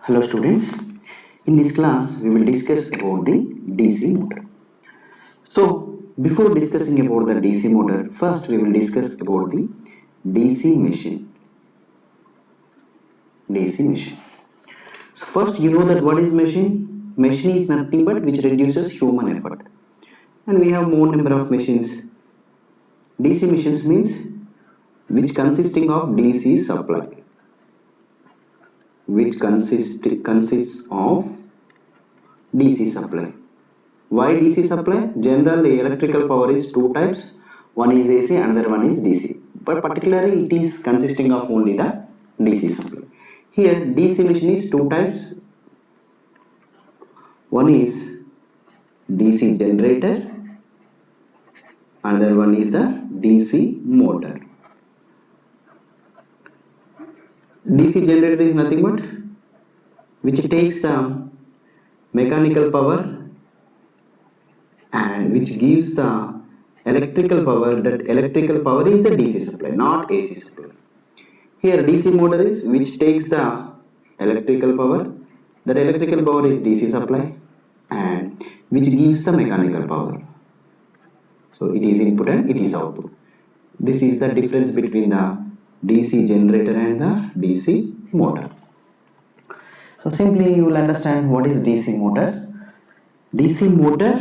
Hello students, in this class we will discuss about the DC motor. So before discussing about the DC motor, first we will discuss about the DC machine. DC machine. So first you know that what is machine? Machine is nothing but which reduces human effort. And we have more number of machines. DC machines means which consisting of DC supply. Which consists of DC supply. Why DC supply? Generally electrical power is two types. One is AC, another one is DC. But particularly it is consisting of only the DC supply. Here DC machine is two types. One is DC generator, another one is the DC motor. DC generator is nothing but which takes the mechanical power and which gives the electrical power. That electrical power is the DC supply, not AC supply. Here DC motor is which takes the electrical power. That electrical power is DC supply and which gives the mechanical power. So it is input and it is output. This is the difference between the DC generator and the DC motor. So simply you will understand what is DC motor. DC motor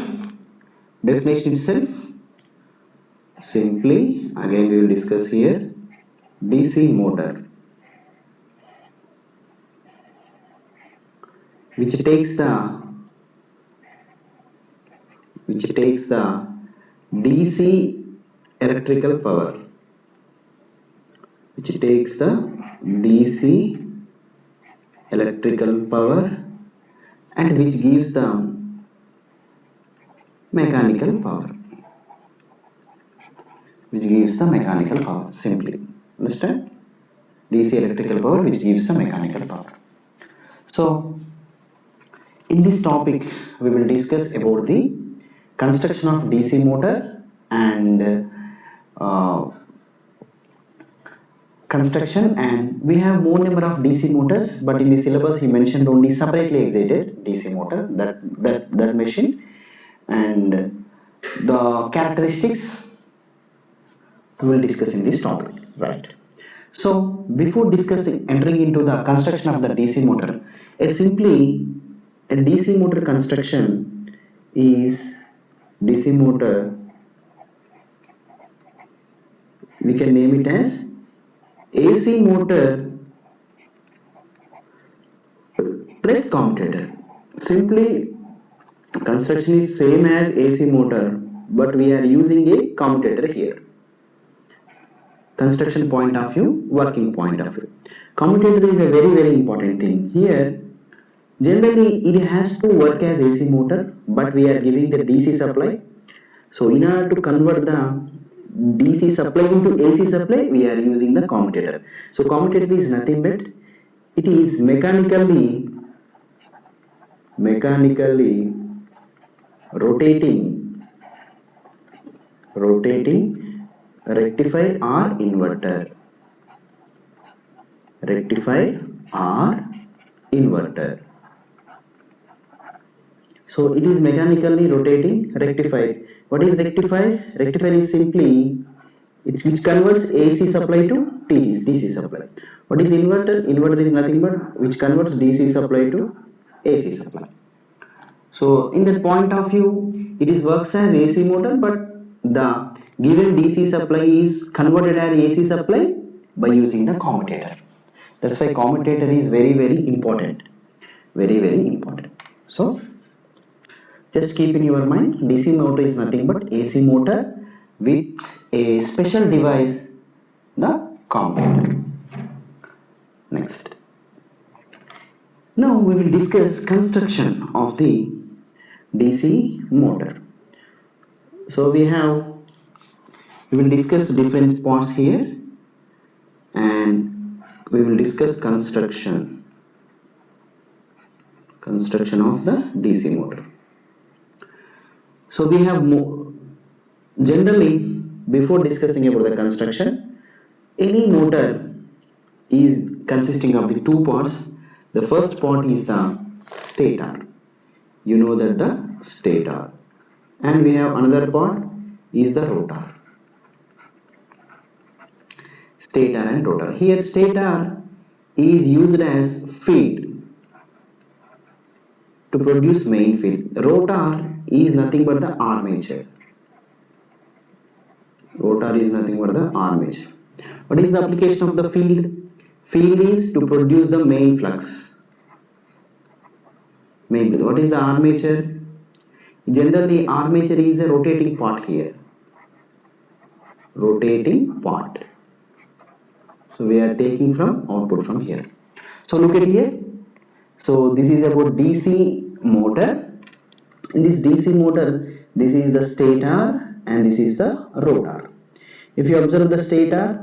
definition itself, simply again we will discuss here. DC motor which takes the DC electrical power, which takes the DC electrical power and which gives the mechanical power, simply understand. DC electrical power which gives the mechanical power. So in this topic we will discuss about the construction of DC motor and construction, and we have more number of DC motors, but in the syllabus he mentioned only separately excited DC motor, that machine, and the characteristics we will discuss in this topic, right? So before entering into the construction of the DC motor, a DC motor construction is DC motor, we can name it as AC motor plus commutator. Simply construction is same as AC motor, but we are using a commutator here. Construction point of view, working point of view. Commutator is a very important thing. Here generally it has to work as AC motor, but we are giving the DC supply. So in order to convert the DC supply into AC supply, we are using the commutator. So commutator is nothing but it is mechanically rotating rectifier or inverter. So it is mechanically rotating rectifier. What is rectifier? Rectifier is simply which converts AC supply to DC supply. What is inverter? Inverter is nothing but which converts DC supply to AC supply. So in that point of view, it is works as AC motor, but the given DC supply is converted as AC supply by using the commutator. That's why commutator is very important. Very important. So just keep in your mind, DC motor is nothing but AC motor with a special device, the commutator. Next. Now we will discuss construction of the DC motor. So we will discuss different parts here and we will discuss construction of the DC motor. So we have generally, before discussing about the construction, any motor is consisting of the two parts. The first part is the stator. You know that the stator. And we have another part is the rotor. Stator and rotor. Here stator is used as field to produce main field. Rotor is nothing but the armature. Rotor is nothing but the armature. What is the application of the field? Field is to produce the main flux. What is the armature? Generally, armature is a rotating part here. Rotating part. So we are taking from output from here. So look at here. So this is about DC motor. In this DC motor, this is the stator and this is the rotor. If you observe the stator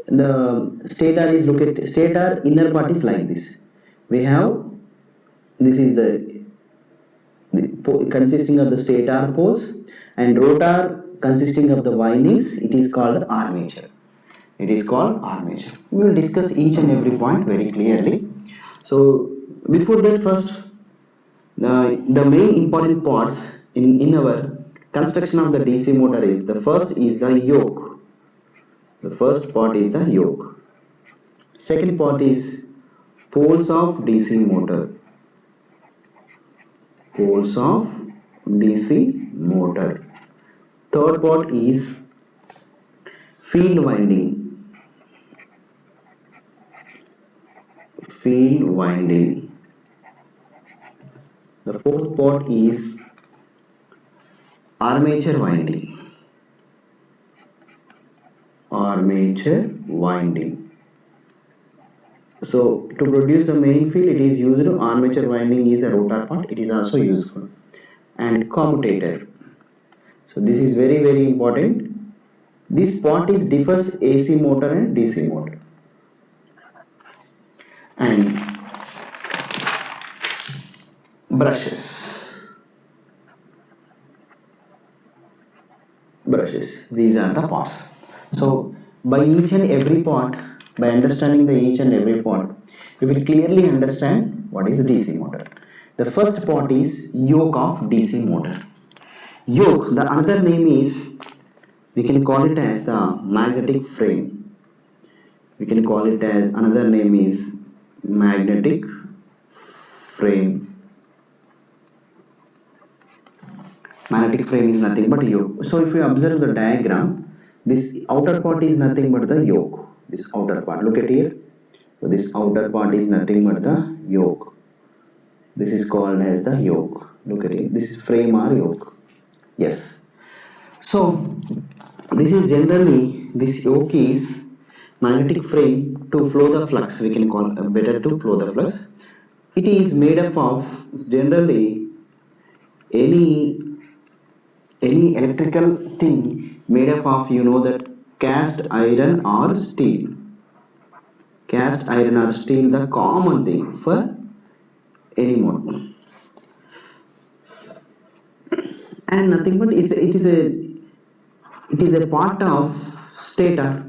is stator inner part is like this. We have this is the consisting of the stator poles, and rotor consisting of the windings. It is called armature. It is called armature. We will discuss each and every point very clearly. So before that, first the main important parts in our construction of the DC motor is, the first is the yoke. The first part is the yoke. Second part is poles of DC motor. Poles of DC motor. Third part is field winding. Field winding. The fourth part is armature winding. Armature winding. So to produce the main field, it is used. Armature winding is the rotor part. It is also useful. And commutator. So this is very, very important. This part is differs AC motor and DC motor. And brushes. These are the parts. So by each and every part, by understanding the each and every part, you will clearly understand what is a DC motor. The first part is yoke of DC motor. Yoke, the another name is, we can call it as the magnetic frame. We can call it as, another name is magnetic frame. Magnetic frame is nothing but yoke. So if you observe the diagram, this outer part is nothing but the yoke. This outer part, look at here. So this outer part is nothing but the yoke. This is called as the yoke. Look at it. This is frame or yoke. Yes. So this is generally, this yoke is magnetic frame to flow the flux. We can call better to flow the flux. It is made up of generally any electrical thing made up of, you know, that cast iron or steel. Cast iron or steel, the common thing for any motor. And nothing but it is a part of stator.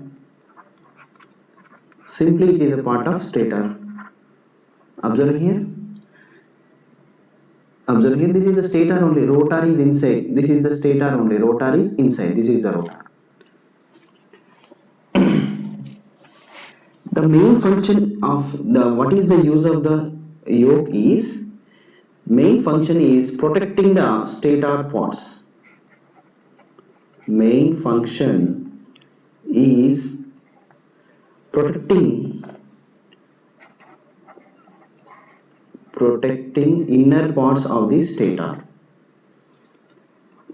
Simply it is a part of stator. Observe here. Observe here, this is the stator only, rotor is inside. This is the stator only, rotor is inside. This is the rotor. The main function of what is the use of the yoke is, main function is protecting the stator parts. Main function is protecting inner parts of the stator.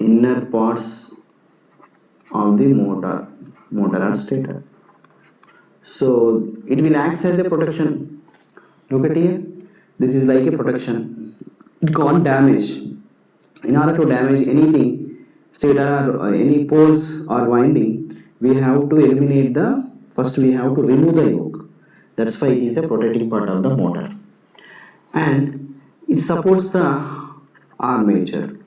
Inner parts of the motor or stator. So it will act as a protection. Look at here. This is like a protection. It can't damage. In order to damage anything, stator or any poles or winding, we have to eliminate first we have to remove the yoke. That's why it is the protecting part of the motor. And it supports the armature.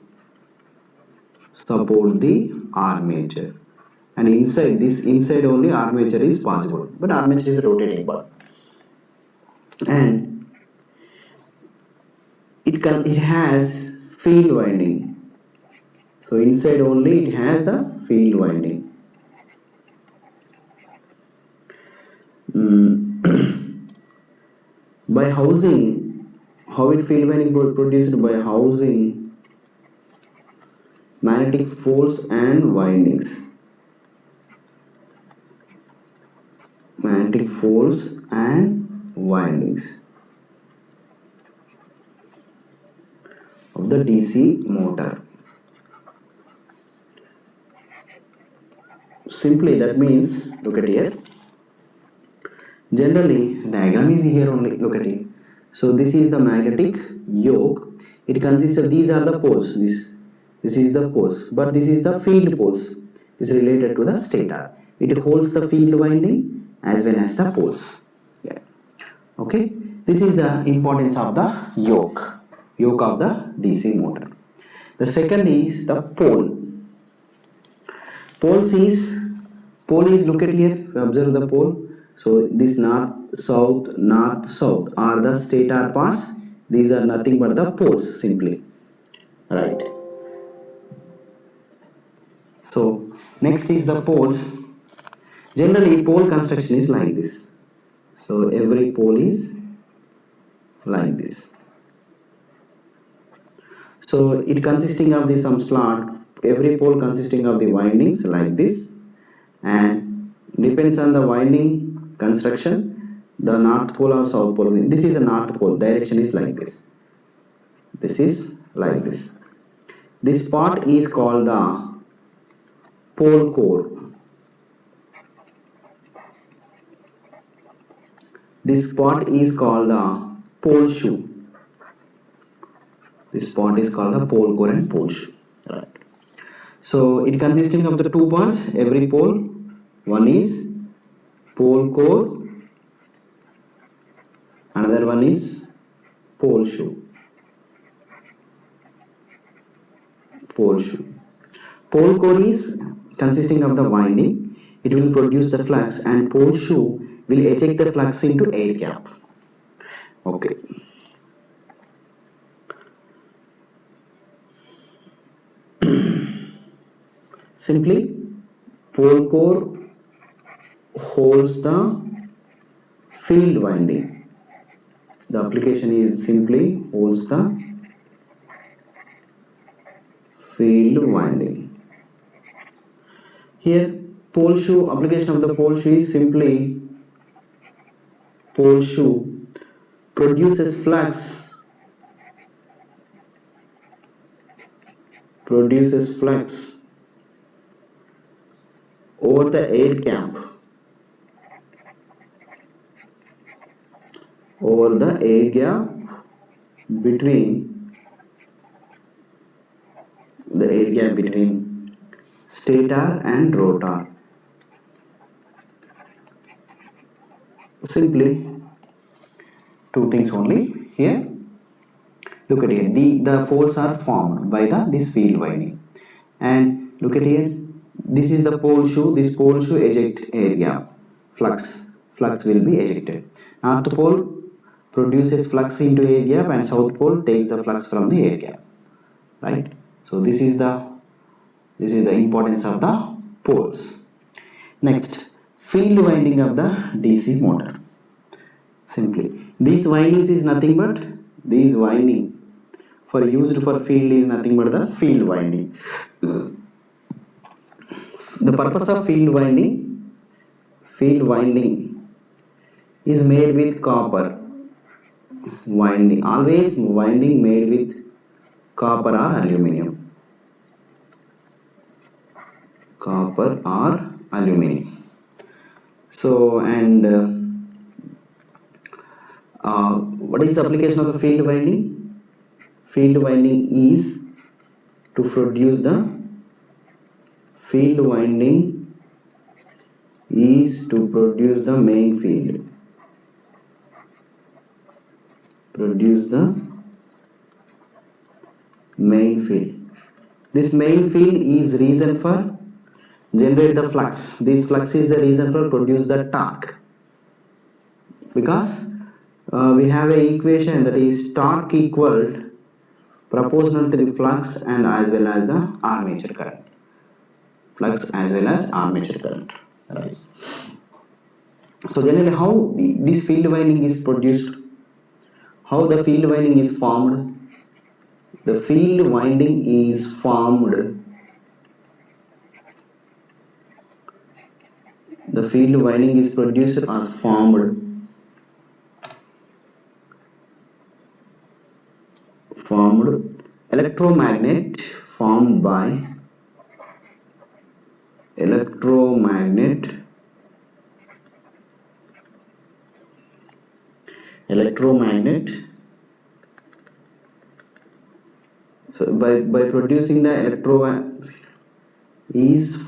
Support the armature. And inside only armature is possible, but armature is a rotating part. And it has field winding. So inside only it has the field winding. By housing, how it field winding produced by housing magnetic force and windings. Magnetic force and windings of the DC motor. Simply that means, look at here. Generally, diagram is here only. Look at it. So this is the magnetic yoke. It consists of, these are the poles. This is the poles, but this is the field poles. This is related to the stator. It holds the field winding as well as the poles. Yeah. Okay. This is the importance of the yoke of the DC motor. The second is the pole. Pole is look at here. Observe the pole. So this north south are the stator parts. These are nothing but the poles simply, right? So next is the poles. Generally pole construction is like this. So every pole is like this. So it consisting of the some slot. Every pole consisting of the windings like this, and depends on the winding construction, the north pole or south pole. This is a north pole, direction is like this. This is like this. This part is called the pole core. This part is called the pole shoe. This part is called the pole core and pole shoe. Right. So it consisting of the two parts, every pole. One is pole core, another one is pole shoe. Pole shoe. Pole core is consisting of the winding. It will produce the flux, and pole shoe will eject the flux into air gap. Okay. Simply, pole core holds the field winding. The application is simply holds the field winding. Here, pole shoe, application of the pole shoe is simply pole shoe produces flux over the air gap between stator and rotor. Simply two things only here. Look at here, the poles are formed by this field winding, and look at here, this is the pole shoe. This pole shoe eject air gap, flux will be ejected. North pole produces flux into air gap, and south pole takes the flux from the air gap, right? So this is the importance of the poles. Next, field winding of the DC motor. Simply, these windings is nothing but these winding for used for field is nothing but the field winding. The purpose of field winding is made with copper winding. Always winding made with copper or aluminum. So, and what is the application of the field winding? Field winding is to produce the main field. This main field is reason for generate the flux. This flux is the reason for produce the torque, because we have a equation that is torque equal proportional to the flux and as well as the armature current. Flux as well as armature current. Right. So generally, how this field winding is produced? How the field winding is formed? The field winding is formed. The field winding is produced as formed electromagnet formed by electromagnet so by producing the is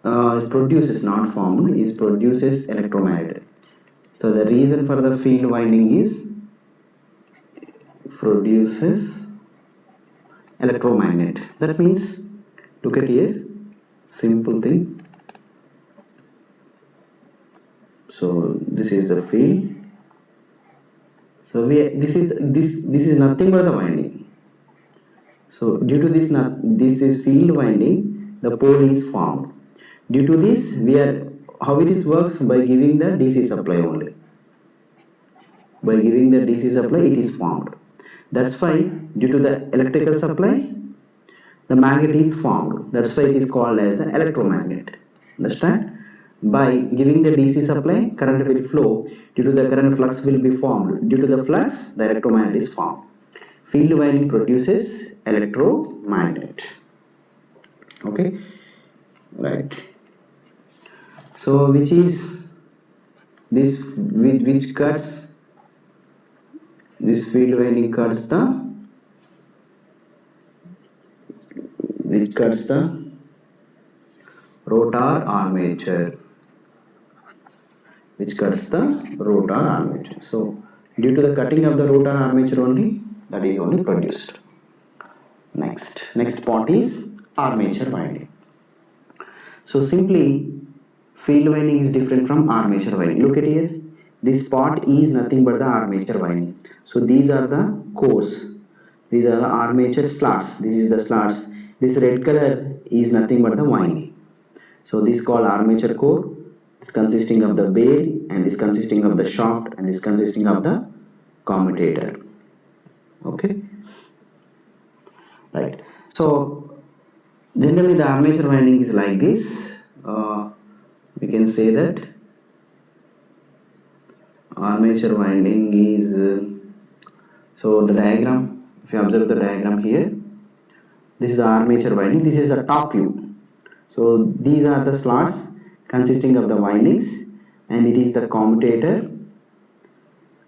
produces, not formed, is produces electromagnet. So the reason for the field winding is produces electromagnet. That means, look at here, simple thing. So this is the field. So this is nothing but the winding. So due to this is field winding, the pole is formed. Due to this, how it is works by giving the DC supply only. By giving the DC supply, it is formed. That's why due to the electrical supply, the magnet is formed. That's why it is called as the electromagnet. Understand? By giving the DC supply, current will flow. Due to the current, flux will be formed. Due to the flux, the electromagnet is formed. Field winding produces electromagnet. Okay, right. So which is this? Which cuts? This field winding cuts the rotor armature. Which cuts the rotor armature. So due to the cutting of the rotor armature only, that is only produced. Next part is armature winding. So simply, field winding is different from armature winding. Look at here. This part is nothing but the armature winding. So these are the cores. These are the armature slots. This is the slots. This red color is nothing but the winding. So this is called armature core. This consisting of the bale, and this consisting of the shaft, and this consisting of the commutator. Okay. Right. So generally the armature winding is like this. We can say that armature winding is so the diagram, if you observe the diagram here, this is the armature winding, this is the top view. So these are the slots consisting of the windings, and it is the commutator,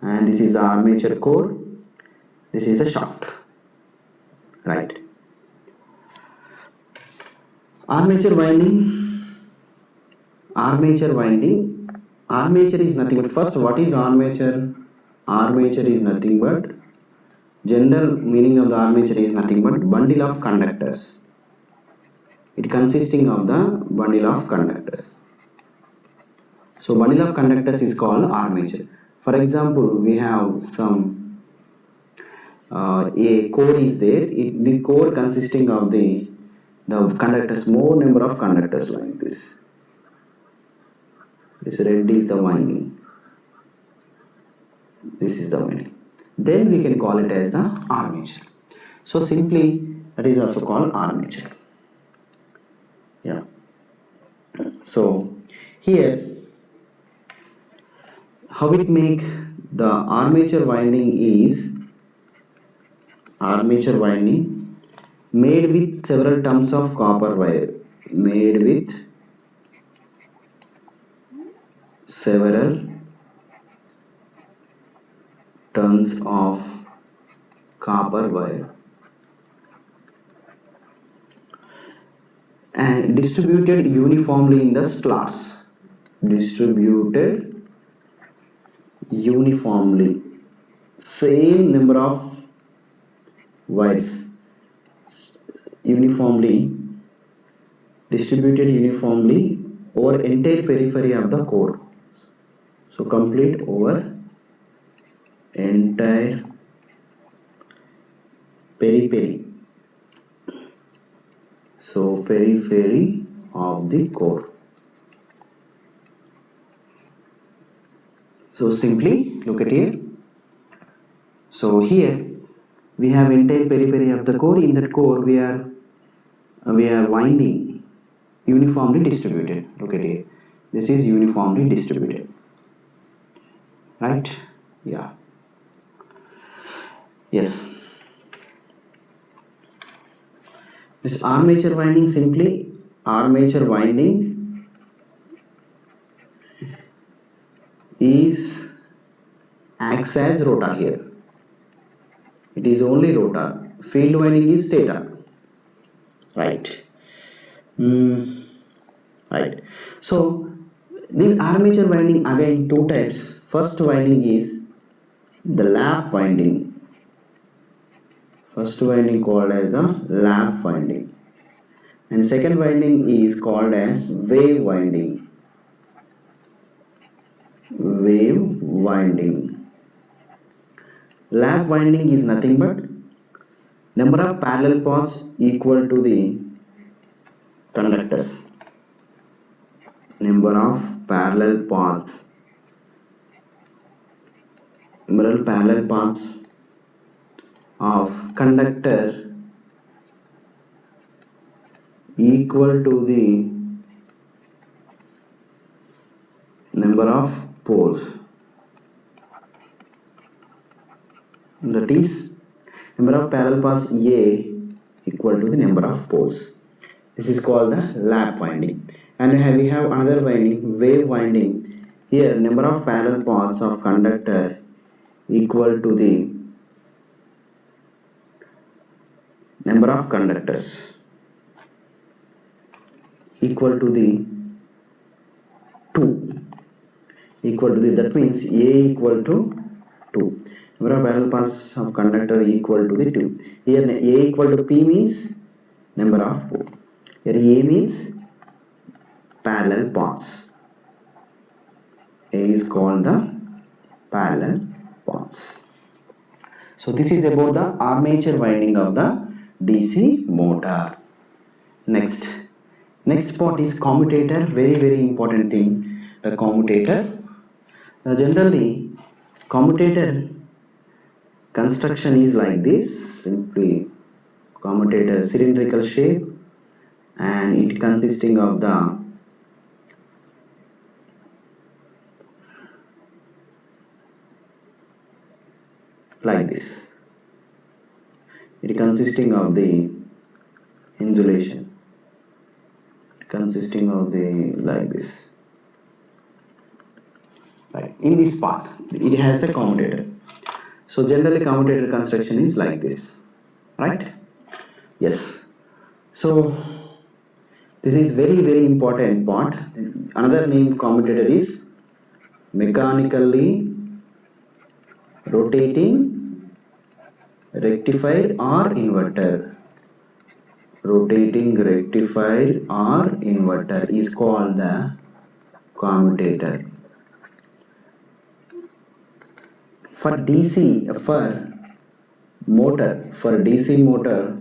and this is the armature core, this is the shaft. Right. Armature winding is nothing but, first, what is armature? Armature is nothing but, general meaning of the armature is nothing but bundle of conductors. It consisting of the bundle of conductors. So bundle of conductors is called armature. For example, we have some a core is there. The core consisting of the conductors, more number of conductors like this. This red is the winding. This is the winding. Then we can call it as the armature. So simply, that is also called armature. Yeah. So here, how it make the armature winding is made with several tons of copper wire. Made with several tons of copper wire and distributed uniformly in the slots. Distributed uniformly, same number of wires, distributed uniformly over entire periphery of the core. So complete over entire periphery. So periphery of the core. So simply look at here. So here we have entire periphery of the core. In that core we are winding uniformly distributed. Look at here. This is uniformly distributed, right? Yeah. Yes. This armature winding, simply armature winding is acts as rotor here. It is only rotor. Field winding is stator, right? Right. So this armature winding, again two types. First winding is the lap winding. First winding called as the lap winding, and second winding is called as wave winding. Wave winding. Lap winding is nothing but number of parallel paths equal to the conductors. Number of parallel paths. Parallel paths of conductor equal to the number of poles. That is number of parallel paths A equal to the number of poles. This is called the lap winding. And we have another winding, wave winding. Here number of parallel paths of conductor equal to the number of conductors equal to the 2. Equal to the, that means A equal to 2. Number of parallel paths of conductor equal to the 2. Here A equal to P means number of pole. Here A means parallel paths. A is called the parallel paths. So this is about the armature winding of the DC motor. Next part is commutator. Very important thing, the commutator. Generally commutator construction is like this. Simply commutator cylindrical shape, and it consisting of the like this. It consisting of the insulation, consisting of the like this. Right. In this part it has the commutator. So generally commutator construction is like this, right? Yes. So this is very important part. Another name commutator is mechanically rotating rectifier or inverter. Rotating rectifier or inverter is called the commutator. For DC, for DC motor,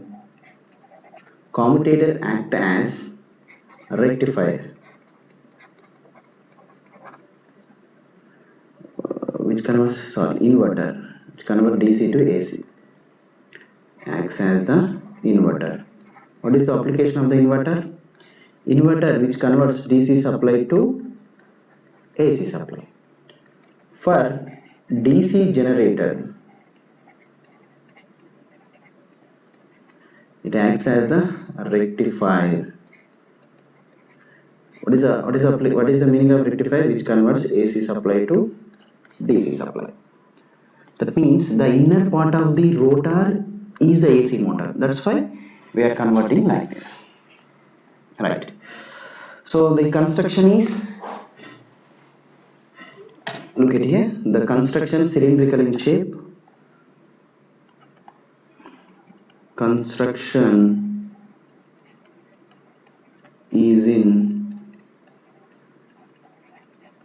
commutator act as rectifier, which converts, inverter, which converts DC to AC. Acts as the inverter. What is the application of the inverter? Inverter which converts DC supply to AC supply. For DC generator, it acts as the rectifier. What is the meaning of rectifier? Which converts AC supply to DC supply. That means the inner part of the rotor is the AC motor. That's why we are converting like this, right? So the construction is, look at here, the construction cylindrical in shape. Construction is in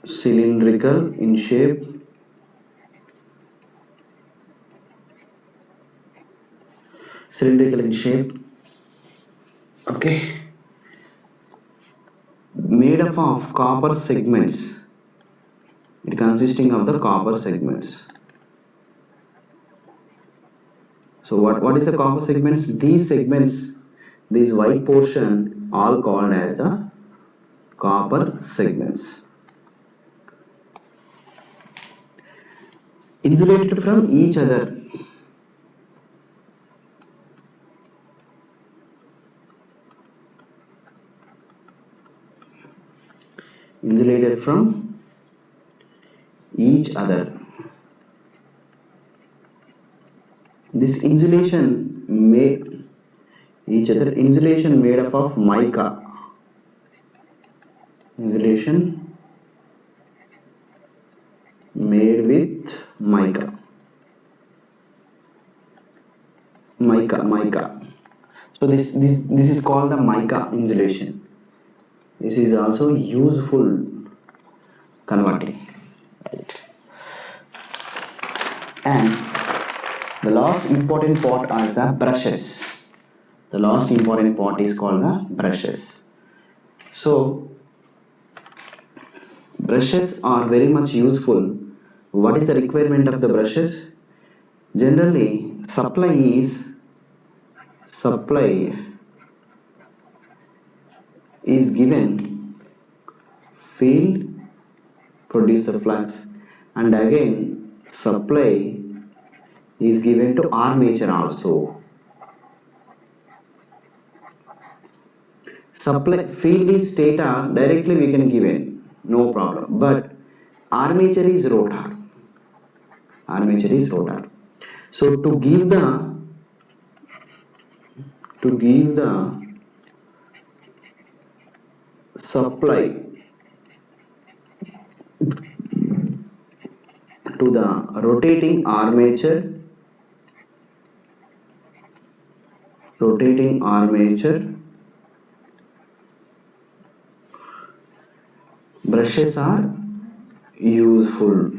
cylindrical in shape. cylindrical in shape. Okay, made up of copper segments. It consisting of the copper segments. So what is the copper segments? These segments, this white portion, all called as the copper segments. Insulated from each other. Insulated from each other. This insulation made made up of mica. Insulation made with mica. So this is called the mica insulation. This is also useful converting. Right. And the last important part are the brushes. The last important part is called the brushes. So brushes are very much useful. What is the requirement of the brushes? Generally, supply is given field produce the flux, and again supply is given to armature also. Supply field is stator, directly we can give it, no problem, but armature is rotor. So to give the supply to the rotating armature, brushes are useful.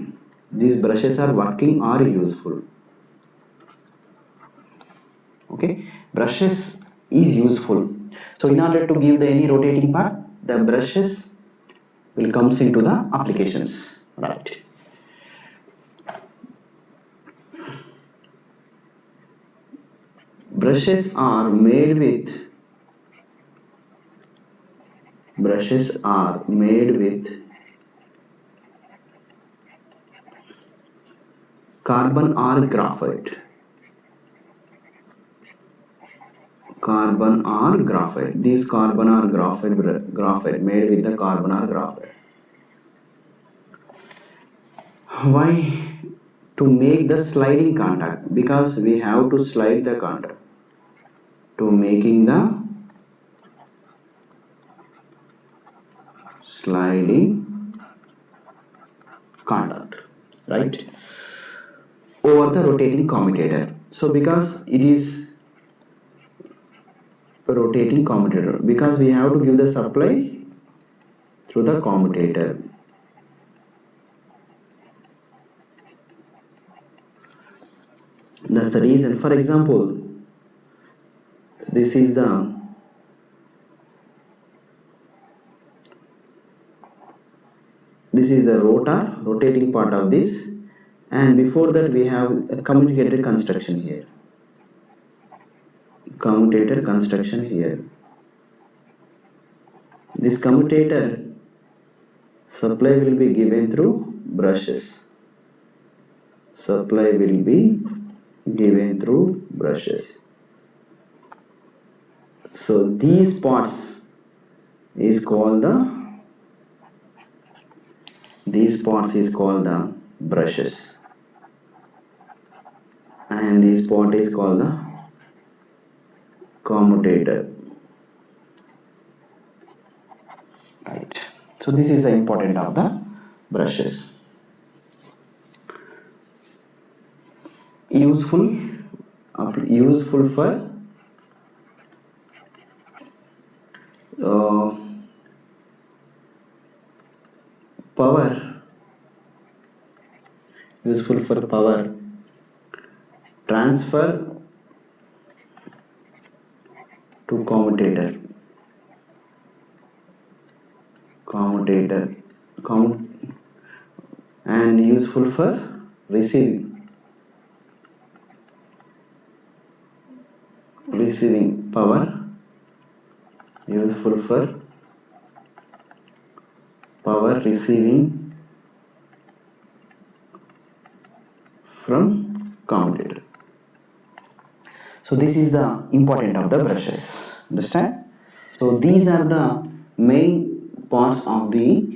These brushes are working or useful. Okay, brushes is useful. So in order to give the any rotating part, the brushes will comes into the applications. Right. Brushes are made with carbon or graphite. This carbon or graphite made with the carbon or graphite. Why? To make the sliding contact, because we have to slide the contact. To making the sliding contact, right, over the rotating commutator. So because it is a rotating commutator, because we have to give the supply through the commutator. That's the reason. For example, this is the rotating part of this, and before that we have a commutator construction here. This commutator supply will be given through brushes. So these parts is called the brushes, and this part is called the commutator. Right. So this is the important of the brushes. Useful for power, transfer commutator, and useful for receiving power, useful for power receiving from commutator. So this is the important of the brushes, understand? So these are the main parts of the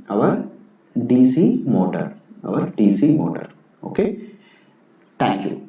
our DC motor, okay. Thank you.